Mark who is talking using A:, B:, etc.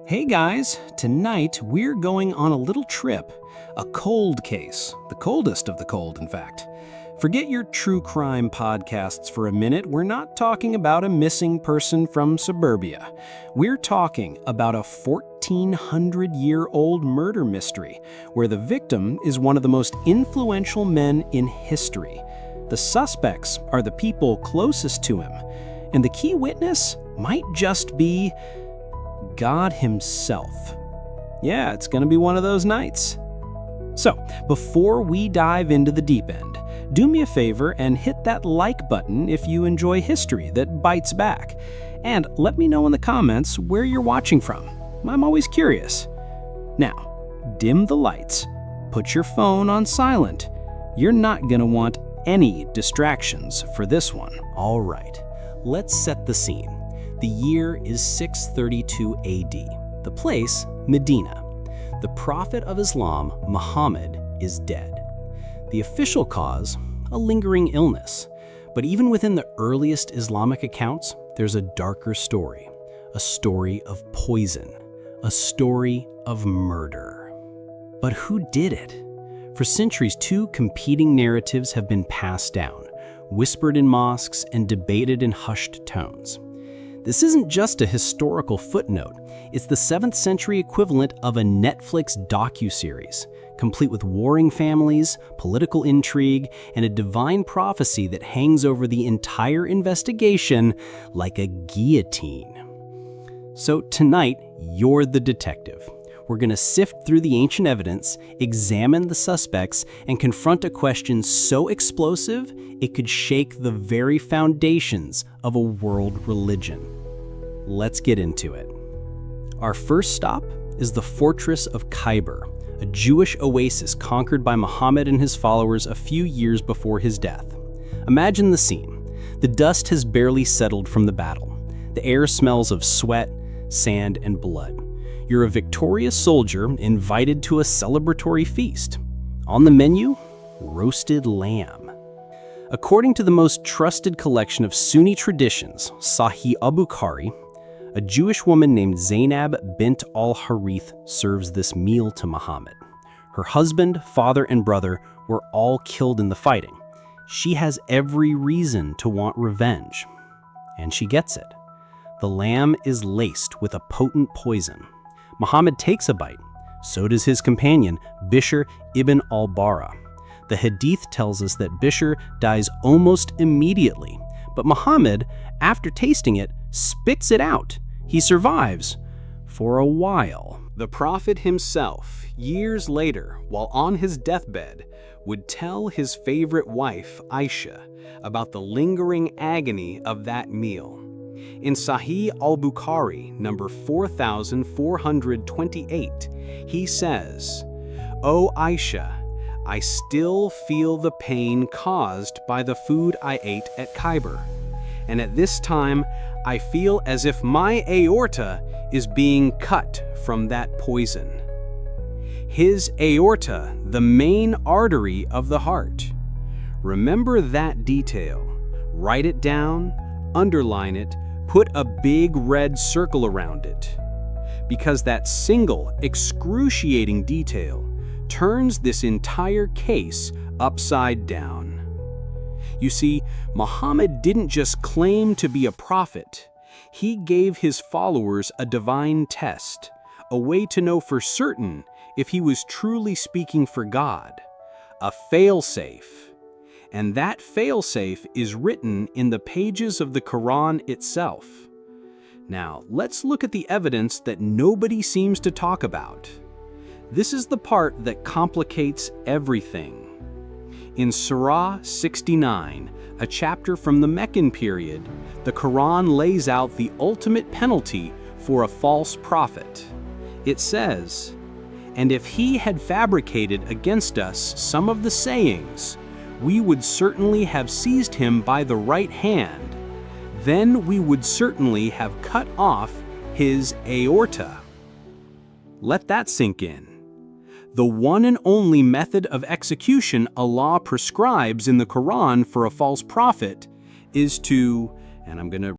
A: Hey guys, tonight we're going on a little trip. A cold case, the coldest of the cold, in fact. Forget your true crime podcasts for a minute. We're not talking about a missing person from suburbia. We're talking about a 1,400-year-old murder mystery where the victim is one of the most influential men in history. The suspects are the people closest to him, and the key witness might just be God himself. Yeah, it's gonna be one of those nights. So, before we dive into the deep end, do me a favor and hit that like button if you enjoy history that bites back. And let me know in the comments where you're watching from. I'm always curious. Now, dim the lights, put your phone on silent. You're not gonna want any distractions for this one. All right, let's set the scene. The year is 632 AD. The place, Medina. The prophet of Islam, Muhammad, is dead. The official cause, a lingering illness. But even within the earliest Islamic accounts, there's a darker story. A story of poison. A story of murder. But who did it? For centuries, two competing narratives have been passed down, whispered in mosques and debated in hushed tones. This isn't just a historical footnote, it's the 7th century equivalent of a Netflix docuseries, complete with warring families, political intrigue, and a divine prophecy that hangs over the entire investigation like a guillotine. So tonight, you're the detective. We're gonna sift through the ancient evidence, examine the suspects, and confront a question so explosive it could shake the very foundations of a world religion. Let's get into it. Our first stop is the fortress of Khaybar, a Jewish oasis conquered by Muhammad and his followers a few years before his death. Imagine the scene. The dust has barely settled from the battle. The air smells of sweat, sand, and blood. You're a victorious soldier invited to a celebratory feast. On the menu, roasted lamb. According to the most trusted collection of Sunni traditions, Sahih Bukhari, a Jewish woman named Zaynab bint al-Harith serves this meal to Muhammad. Her husband, father, and brother were all killed in the fighting. She has every reason to want revenge. And she gets it. The lamb is laced with a potent poison. Muhammad takes a bite. So does his companion, Bishr ibn al-Bara. The Hadith tells us that Bishr dies almost immediately, but Muhammad, after tasting it, spits it out. He survives for a while. The prophet himself, years later, while on his deathbed, would tell his favorite wife, Aisha, about the lingering agony of that meal. In Sahih al-Bukhari, number 4428, he says, "O Aisha, I still feel the pain caused by the food I ate at Khaybar, and at this time I feel as if my aorta is being cut from that poison." His aorta, the main artery of the heart. Remember that detail. Write it down, underline it, put a big red circle around it. Because that single, excruciating detail turns this entire case upside down. You see, Muhammad didn't just claim to be a prophet. He gave his followers a divine test, a way to know for certain if he was truly speaking for God, a fail-safe. And that fail-safe is written in the pages of the Qur'an itself. Now, let's look at the evidence that nobody seems to talk about. This is the part that complicates everything. In Surah 69, a chapter from the Meccan period, the Qur'an lays out the ultimate penalty for a false prophet. It says, "And if he had fabricated against us some of the sayings, we would certainly have seized him by the right hand. Then we would certainly have cut off his aorta." Let that sink in. The one and only method of execution Allah prescribes in the Quran for a false prophet is to, and I'm going to